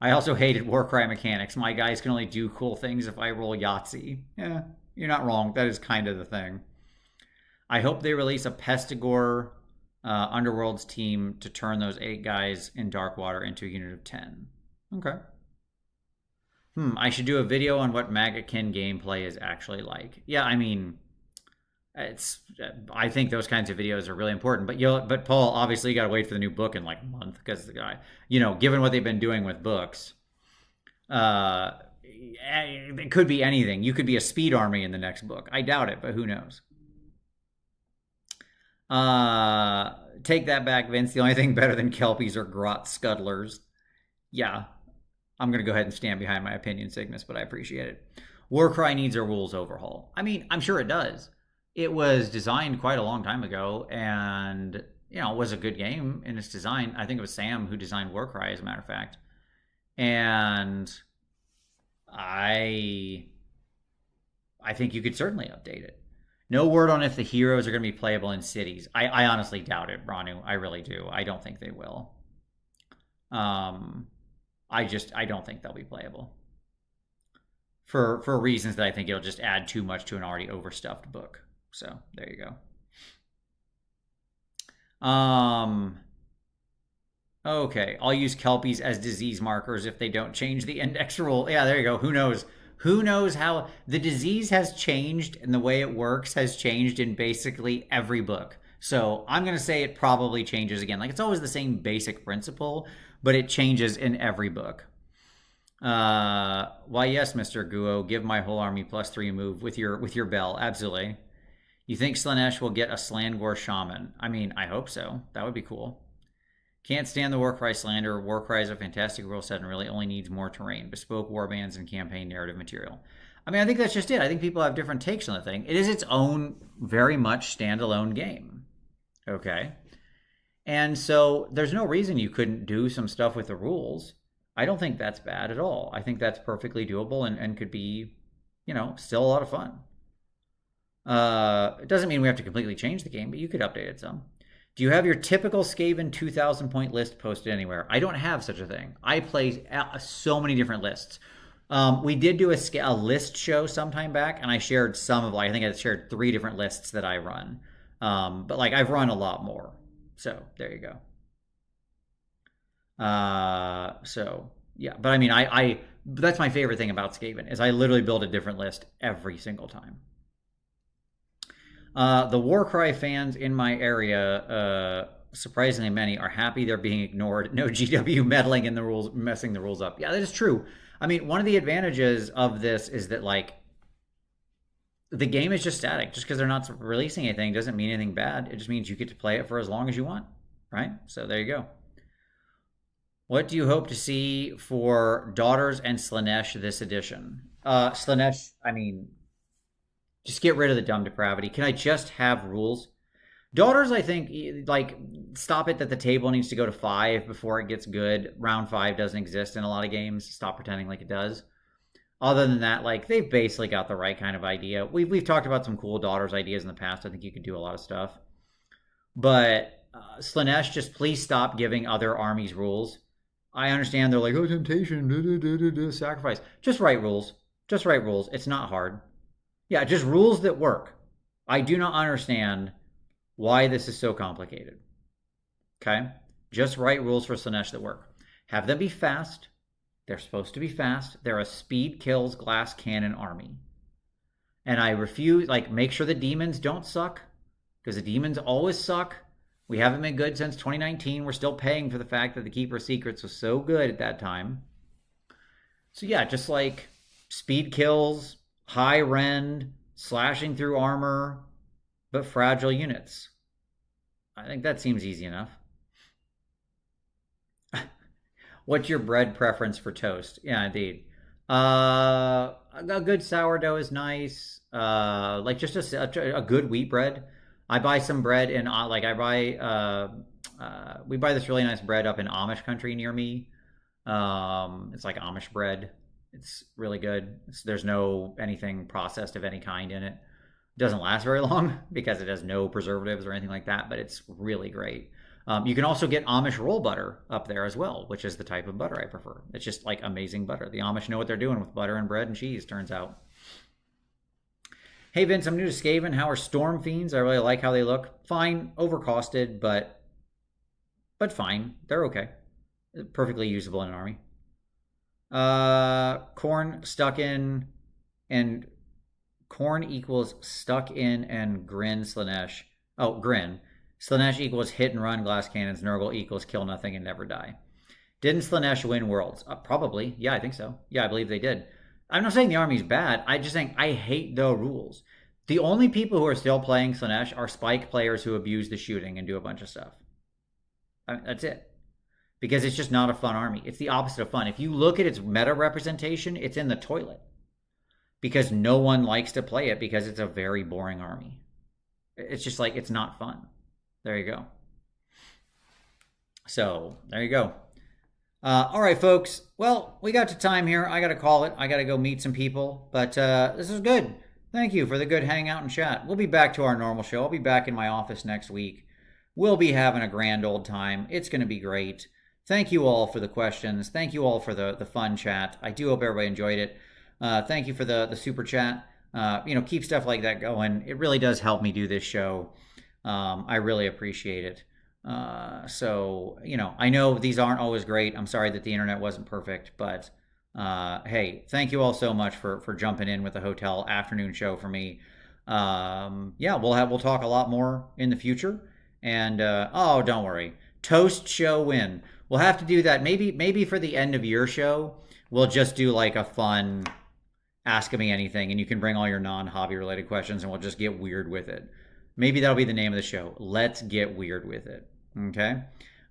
also hated Warcry mechanics. My guys can only do cool things if I roll Yahtzee. Yeah, you're not wrong. That is kind of the thing. I hope they release a Pestigore Underworld's team to turn those 8 guys in Darkwater into a unit of 10. Okay. I should do a video on what Magakin gameplay is actually like. Yeah, I mean, I think those kinds of videos are really important. But Paul, obviously, you got to wait for the new book in like a month because the guy, given what they've been doing with books, it could be anything. You could be a speed army in the next book. I doubt it, but who knows? Take that back, Vince. The only thing better than Kelpies are grot scuttlers. Yeah, I'm going to go ahead and stand behind my opinion, Cygnus, but I appreciate it. Warcry needs a rules overhaul. I mean, I'm sure it does. It was designed quite a long time ago, and, it was a good game in its design. I think it was Sam who designed Warcry, as a matter of fact. And I think you could certainly update it. No word on if the heroes are going to be playable in cities. I honestly doubt it, Ranu. I really do. I don't think they will. I don't think they'll be playable. For reasons that I think it'll just add too much to an already overstuffed book. So, there you go. Okay, I'll use Kelpies as disease markers if they don't change the index rule. Yeah, there you go. Who knows Who knows how the disease has changed and the way it works has changed in basically every book. So I'm going to say it probably changes again. Like it's always the same basic principle, but it changes in every book. Why yes, Mr. Guo, give my whole army +3 move with your bell. Absolutely. You think Slanesh will get a Slangor Shaman? I mean, I hope so. That would be cool. Can't stand the Warcry slander. Warcry is a fantastic rule set and really only needs more terrain, bespoke warbands, and campaign narrative material. I mean, I think that's just it. I think people have different takes on the thing. It is its own, very much standalone game. Okay? And so there's no reason you couldn't do some stuff with the rules. I don't think that's bad at all. I think that's perfectly doable and could be, still a lot of fun. It doesn't mean we have to completely change the game, but you could update it some. Do you have your typical Skaven 2,000 point list posted anywhere? I don't have such a thing. I play so many different lists. We did do a list show sometime back, and I shared some of, I think I shared 3 different lists that I run. But I've run a lot more. So there you go. So yeah, but I mean, I that's my favorite thing about Skaven is I literally build a different list every single time. The Warcry fans in my area, surprisingly many, are happy they're being ignored. No GW meddling in the rules, messing the rules up. Yeah, that is true. I mean, one of the advantages of this is that the game is just static. Just because they're not releasing anything doesn't mean anything bad. It just means you get to play it for as long as you want, right? So there you go. What do you hope to see for Daughters and Slanesh this edition? Slanesh, I mean, just get rid of the dumb depravity. Can I just have rules? Daughters, I think, stop it that the table needs to go to 5 before it gets good. Round 5 doesn't exist in a lot of games. Stop pretending like it does. Other than that, they've basically got the right kind of idea. We've talked about some cool Daughters ideas in the past. I think you could do a lot of stuff. But Slanesh, just please stop giving other armies rules. I understand they're like, oh, temptation, sacrifice. Just write rules. Just write rules. It's not hard. Yeah, just rules that work. I do not understand why this is so complicated. Okay? Just write rules for Slanesh that work. Have them be fast. They're supposed to be fast. They're a speed kills glass cannon army. And I refuse, make sure the demons don't suck, because the demons always suck. We haven't been good since 2019. We're still paying for the fact that the Keeper of Secrets was so good at that time. So yeah, just speed kills, high rend, slashing through armor, but fragile units. I think that seems easy enough. What's your bread preference for toast? Yeah, indeed. A good sourdough is nice. Just a good wheat bread. I buy some bread in we buy this really nice bread up in Amish country near me. It's like Amish bread. It's really good. There's no anything processed of any kind in it. It doesn't last very long because it has no preservatives or anything like that, but it's really great. You can also get Amish roll butter up there as well, which is the type of butter I prefer. It's just amazing butter. The Amish know what they're doing with butter and bread and cheese, turns out. Hey Vince, I'm new to Skaven. How are Storm Fiends? I really like how they look. Fine, overcosted, but fine. They're okay. Perfectly usable in an army. Corn stuck in and corn equals stuck in and grin Slanesh. Oh, grin. Slanesh equals hit and run glass cannons. Nurgle equals kill nothing and never die. Didn't Slanesh win Worlds? Probably. Yeah, I think so. Yeah, I believe they did. I'm not saying the army's bad. I just think I hate the rules. The only people who are still playing Slanesh are spike players who abuse the shooting and do a bunch of stuff. That's it. Because it's just not a fun army. It's the opposite of fun. If you look at its meta representation, it's in the toilet. Because no one likes to play it because it's a very boring army. It's just it's not fun. There you go. So, there you go. All right, folks. Well, we got to time here. I got to call it. I got to go meet some people. But this is good. Thank you for the good hangout and chat. We'll be back to our normal show. I'll be back in my office next week. We'll be having a grand old time. It's going to be great. Thank you all for the questions. Thank you all for the fun chat. I do hope everybody enjoyed it. Thank you for the super chat. Keep stuff like that going. It really does help me do this show. I really appreciate it. I know these aren't always great. I'm sorry that the internet wasn't perfect, but Hey, thank you all so much for jumping in with the hotel afternoon show for me. Yeah, we'll talk a lot more in the future. And oh, don't worry, toast show win. We'll have to do that. Maybe for the end of year show, we'll just do like a fun ask me anything, and you can bring all your non-hobby related questions, and we'll just get weird with it. Maybe that'll be the name of the show. Let's get weird with it. Okay.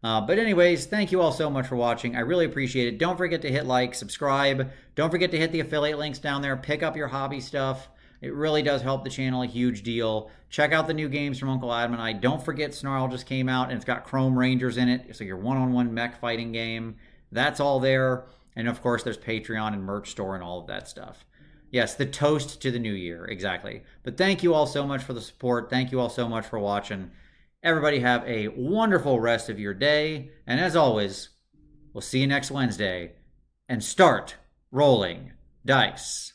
But anyways, thank you all so much for watching. I really appreciate it. Don't forget to hit like, subscribe. Don't forget to hit the affiliate links down there. Pick up your hobby stuff. It really does help the channel a huge deal. Check out the new games from Uncle Adam and I. Don't forget Snarl just came out and it's got Chrome Rangers in it. So your one-on-one mech fighting game. That's all there. And of course, there's Patreon and merch store and all of that stuff. Yes, the toast to the new year. Exactly. But thank you all so much for the support. Thank you all so much for watching. Everybody have a wonderful rest of your day. And as always, we'll see you next Wednesday. And start rolling dice.